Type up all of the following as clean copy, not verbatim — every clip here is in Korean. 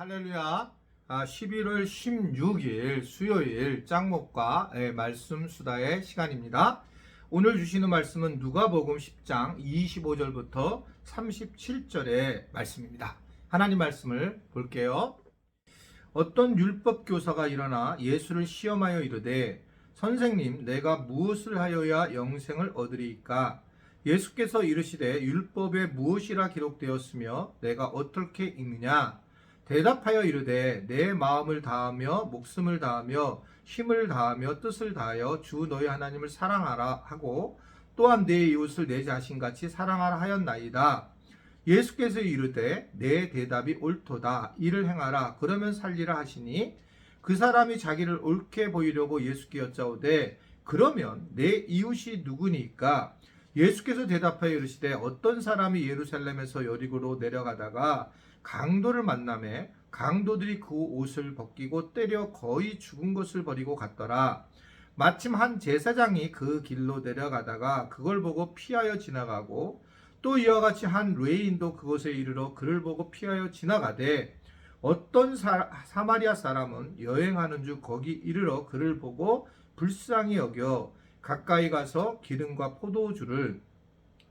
할렐루야. 11월 16일 수요일 짱목과 말씀 수다의 시간입니다. 오늘 주시는 말씀은 누가복음 10장 25절부터 37절의 말씀입니다. 하나님 말씀을 볼게요. 어떤 율법 교사가 일어나 예수를 시험하여 이르되 선생님, 내가 무엇을 하여야 영생을 얻으리이까? 예수께서 이르시되 율법에 무엇이라 기록되었으며 내가 어떻게 읽느냐? 대답하여 이르되 내 마음을 다하며 목숨을 다하며 힘을 다하며 뜻을 다하여 주 너희 하나님을 사랑하라 하고 또한 내 이웃을 내 자신같이 사랑하라 하였나이다. 예수께서 이르되 내 대답이 옳도다. 이를 행하라. 그러면 살리라 하시니 그 사람이 자기를 옳게 보이려고 예수께 여짜오되 그러면 내 이웃이 누구니까? 예수께서 대답하여 이르시되 어떤 사람이 예루살렘에서 여리고로 내려가다가 강도를 만나매 강도들이 그 옷을 벗기고 때려 거의 죽은 것을 버리고 갔더라. 마침 한 제사장이 그 길로 내려가다가 그걸 보고 피하여 지나가고 또 이와 같이 한 레위인도 그곳에 이르러 그를 보고 피하여 지나가되 어떤 사마리아 사람은 여행하는 중 거기 이르러 그를 보고 불쌍히 여겨 가까이 가서 기름과 포도주를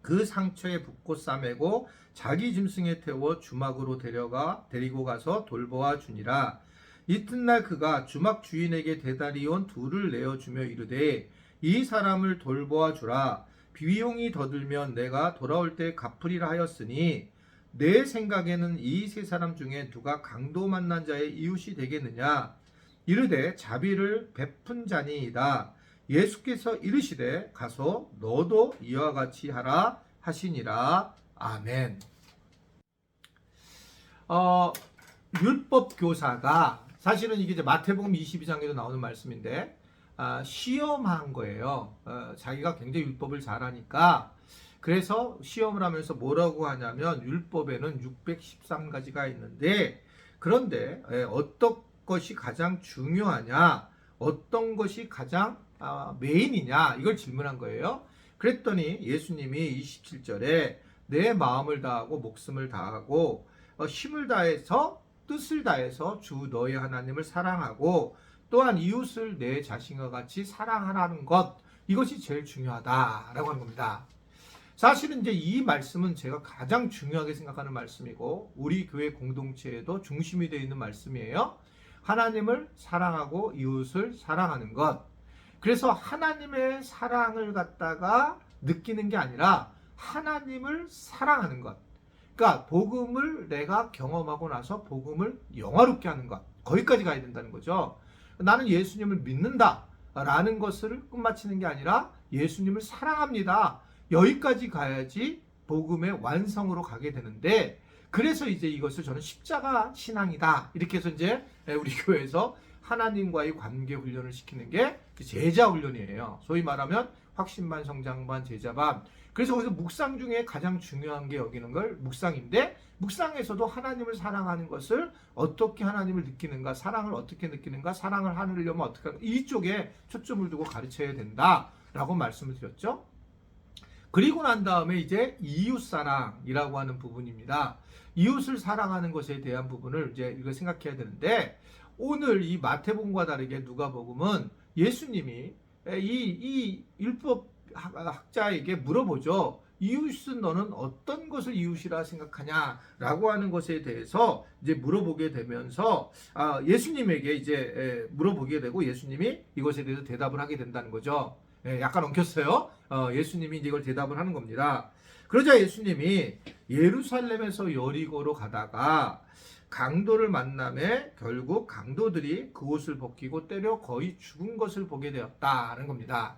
그 상처에 붓고 싸매고 자기 짐승에 태워 주막으로 데리고 가서 돌보아 주니라. 이튿날 그가 주막 주인에게 대다리온 둘을 내어주며 이르되 이 사람을 돌보아 주라. 비용이 더 들면 내가 돌아올 때 갚으리라 하였으니 내 생각에는 이 세 사람 중에 누가 강도 만난 자의 이웃이 되겠느냐? 이르되 자비를 베푼 자니이다. 예수께서 이르시되 가서 너도 이와 같이 하라 하시니라. 아멘. 율법 교사가 사실은 이게 이제 마태복음 22장에도 나오는 말씀인데 시험한 거예요. 자기가 굉장히 율법을 잘하니까 그래서 시험을 하면서 뭐라고 하냐면 율법에는 613가지가 있는데 그런데 어떤 것이 가장 중요하냐, 어떤 것이 가장 메인이냐 이걸 질문한 거예요. 그랬더니 예수님이 27절에 내 마음을 다하고 목숨을 다하고 힘을 다해서 뜻을 다해서 주 너희 하나님을 사랑하고 또한 이웃을 내 자신과 같이 사랑하라는 것, 이것이 제일 중요하다라고 하는 겁니다. 사실은 이제 이 말씀은 제가 가장 중요하게 생각하는 말씀이고 우리 교회 공동체에도 중심이 되어 있는 말씀이에요. 하나님을 사랑하고 이웃을 사랑하는 것. 그래서 하나님의 사랑을 갖다가 느끼는 게 아니라 하나님을 사랑하는 것. 그러니까 복음을 내가 경험하고 나서 복음을 영화롭게 하는 것. 거기까지 가야 된다는 거죠. 나는 예수님을 믿는다 라는 것을 끝마치는 게 아니라 예수님을 사랑합니다. 여기까지 가야지 복음의 완성으로 가게 되는데 그래서 이제 이것을 저는 십자가 신앙이다 이렇게 해서 이제 우리 교회에서 하나님과의 관계 훈련을 시키는 게 제자 훈련이에요. 소위 말하면 확신반, 성장반, 제자반. 그래서 거기서 묵상 중에 가장 중요한 게 여기는 걸 묵상인데 묵상에서도 하나님을 사랑하는 것을 어떻게 하나님을 느끼는가, 사랑을 어떻게 느끼는가, 사랑을 하려면 어떻게 하는가, 이쪽에 초점을 두고 가르쳐야 된다라고 말씀을 드렸죠. 그리고 난 다음에 이제 이웃사랑이라고 하는 부분입니다. 이웃을 사랑하는 것에 대한 부분을 이제 이거 생각해야 되는데 오늘 이 마태복음과 다르게 누가복음은 예수님이 이 율법 학자에게 물어보죠. 이웃은 너는 어떤 것을 이웃이라 생각하냐라고 하는 것에 대해서 이제 물어보게 되면서 예수님에게 이제 물어보게 되고 예수님이 이것에 대해서 대답을 하게 된다는 거죠. 약간 엉켰어요. 예수님이 이제 이걸 대답을 하는 겁니다. 그러자 예수님이 예루살렘에서 여리고로 가다가 강도를 만남에 결국 강도들이 그 옷을 벗기고 때려 거의 죽은 것을 보게 되었다는 겁니다.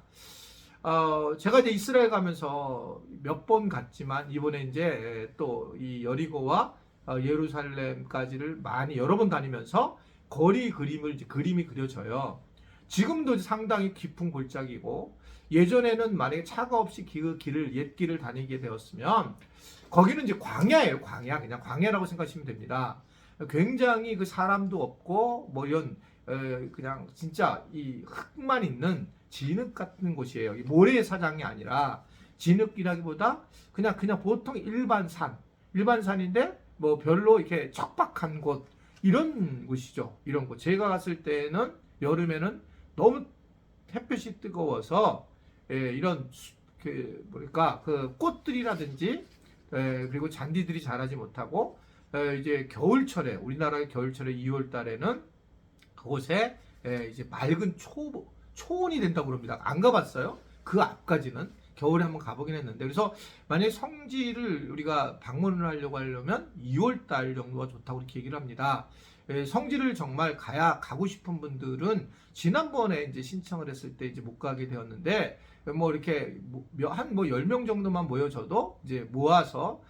제가 이제 이스라엘 가면서 몇 번 갔지만 이번에 이제 또 이 여리고와 예루살렘까지를 많이 여러 번 다니면서 거리 그림이 그려져요. 지금도 상당히 깊은 골짜기고 예전에는 만약에 차가 없이 옛 길을 다니게 되었으면 거기는 이제 광야예요. 그냥 광야라고 생각하시면 됩니다. 굉장히 그 사람도 없고 뭐 이런 그냥 진짜 이 흙만 있는 진흙 같은 곳이에요. 모래 사장이 아니라 진흙이라기보다 그냥 보통 일반 산인데 뭐 별로 이렇게 척박한 곳 이런 곳이죠. 이런 곳. 제가 갔을 때는 여름에는 너무 햇볕이 뜨거워서 이런 뭐랄까 그 꽃들이라든지 그리고 잔디들이 자라지 못하고 이제 겨울철에 우리나라의 겨울철에 2월 달에는 그곳에 이제 맑은 초원이 된다고 그럽니다. 안 가봤어요? 그 앞까지는 겨울에 한번 가보긴 했는데 그래서 만약에 성지를 우리가 방문을 하려고 하려면 2월 달 정도가 좋다고 이렇게 얘기를 합니다. 성지를 정말 가고 싶은 분들은 지난번에 이제 신청을 했을 때 이제 못 가게 되었는데 뭐 이렇게 한 10명 정도만 모여져도 이제 모아서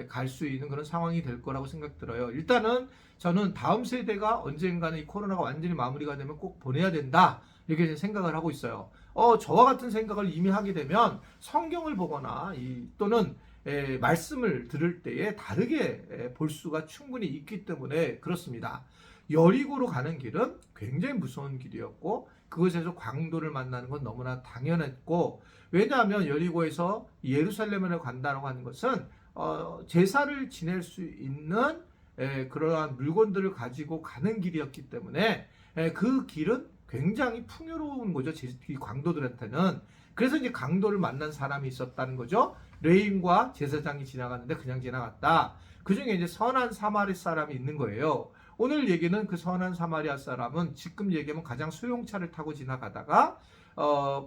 갈 수 있는 그런 상황이 될 거라고 생각 들어요. 일단은 저는 다음 세대가 언젠가는 이 코로나가 완전히 마무리가 되면 꼭 보내야 된다. 이렇게 생각을 하고 있어요. 저와 같은 생각을 이미 하게 되면 성경을 보거나 또는 말씀을 들을 때에 다르게 볼 수가 충분히 있기 때문에 그렇습니다. 여리고로 가는 길은 굉장히 무서운 길이었고 그곳에서 광도를 만나는 건 너무나 당연했고 왜냐하면 여리고에서 예루살렘으로 간다고 하는 것은 제사를 지낼 수 있는 그러한 물건들을 가지고 가는 길이었기 때문에 그 길은 굉장히 풍요로운 거죠. 이 광도들한테는. 그래서 이제 강도를 만난 사람이 있었다는 거죠. 레인과 제사장이 지나갔는데 그냥 지나갔다. 그 중에 이제 선한 사마리 사람이 있는 거예요. 오늘 얘기는 그 선한 사마리아 사람은 지금 얘기하면 가장 소용차를 타고 지나가다가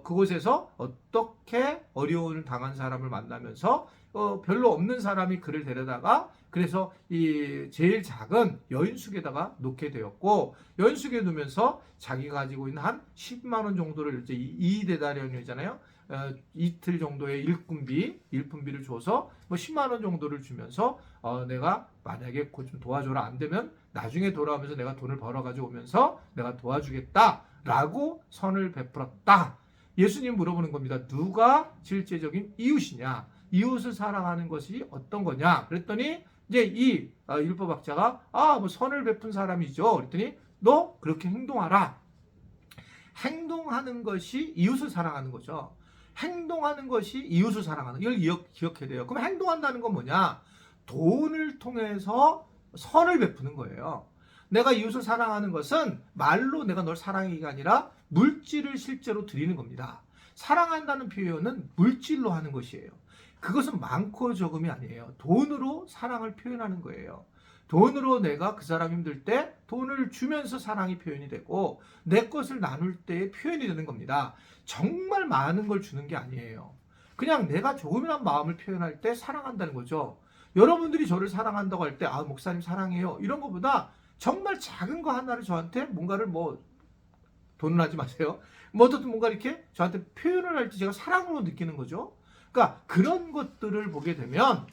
그곳에서 어떻게 어려움을 당한 사람을 만나면서 별로 없는 사람이 그를 데려다가 그래서 이 제일 작은 여인숙에다가 놓게 되었고 여인숙에 놓으면서 자기가 가지고 있는 한 10만 원 정도를 이제 2데나리온이잖아요. 이틀 정도의 일꾼비를 줘서 뭐 10만 원 정도를 주면서 내가 만약에 곧 좀 도와줘라 안 되면 나중에 돌아오면서 내가 돈을 벌어가지고 오면서 내가 도와주겠다라고 선을 베풀었다. 예수님 물어보는 겁니다. 누가 실제적인 이웃이냐? 이웃을 사랑하는 것이 어떤 거냐? 그랬더니 이제 이 율법학자가 뭐 선을 베푼 사람이죠. 그랬더니 너 그렇게 행동하라. 행동하는 것이 이웃을 사랑하는 거죠. 행동하는 것이 이웃을 사랑하는 이걸 기억해야 돼요. 그럼 행동한다는 건 뭐냐? 돈을 통해서 선을 베푸는 거예요. 내가 이웃을 사랑하는 것은 말로 내가 널 사랑하기가 아니라 물질을 실제로 드리는 겁니다. 사랑한다는 표현은 물질로 하는 것이에요. 그것은 많고 적음이 아니에요. 돈으로 사랑을 표현하는 거예요. 돈으로 내가 그 사람 힘들 때 돈을 주면서 사랑이 표현이 되고 내 것을 나눌 때의 표현이 되는 겁니다. 정말 많은 걸 주는 게 아니에요. 그냥 내가 조금이란 마음을 표현할 때 사랑한다는 거죠. 여러분들이 저를 사랑한다고 할 때 목사님 사랑해요 이런 것보다 정말 작은 거 하나를 저한테 뭔가를 돈은 하지 마세요. 어떻든 뭔가 이렇게 저한테 표현을 할 때 제가 사랑으로 느끼는 거죠. 그러니까 그런 것들을 보게 되면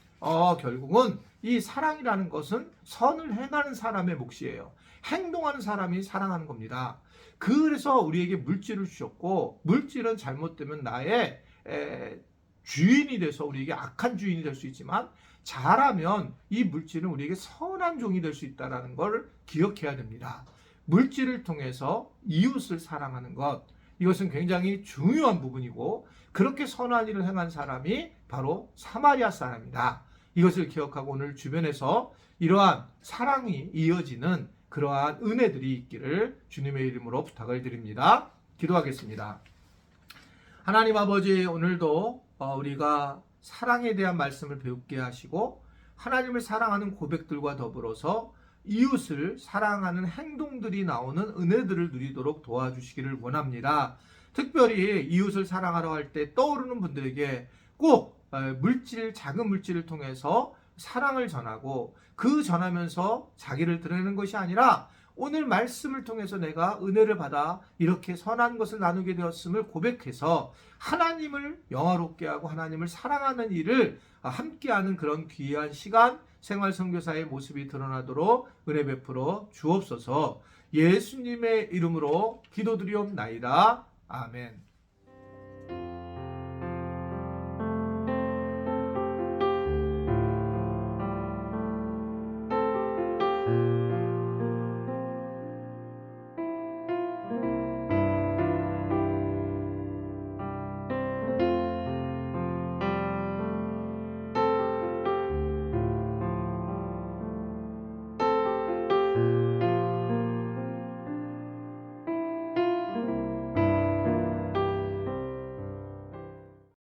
결국은 이 사랑이라는 것은 선을 행하는 사람의 몫이에요. 행동하는 사람이 사랑하는 겁니다. 그래서 우리에게 물질을 주셨고 물질은 잘못되면 나의 주인이 돼서 우리에게 악한 주인이 될 수 있지만 잘하면 이 물질은 우리에게 선한 종이 될 수 있다는 걸 기억해야 됩니다. 물질을 통해서 이웃을 사랑하는 것 이것은 굉장히 중요한 부분이고 그렇게 선한 일을 행한 사람이 바로 사마리아 사람이다. 이것을 기억하고 오늘 주변에서 이러한 사랑이 이어지는 그러한 은혜들이 있기를 주님의 이름으로 부탁을 드립니다. 기도하겠습니다. 하나님 아버지 오늘도 우리가 사랑에 대한 말씀을 배우게 하시고 하나님을 사랑하는 고백들과 더불어서 이웃을 사랑하는 행동들이 나오는 은혜들을 누리도록 도와주시기를 원합니다. 특별히 이웃을 사랑하러 할 때 떠오르는 분들에게 꼭 작은 물질을 통해서 사랑을 전하고 그 전하면서 자기를 드러내는 것이 아니라 오늘 말씀을 통해서 내가 은혜를 받아 이렇게 선한 것을 나누게 되었음을 고백해서 하나님을 영화롭게 하고 하나님을 사랑하는 일을 함께하는 그런 귀한 시간 생활 선교사의 모습이 드러나도록 은혜 베풀어 주옵소서. 예수님의 이름으로 기도드리옵나이다. 아멘.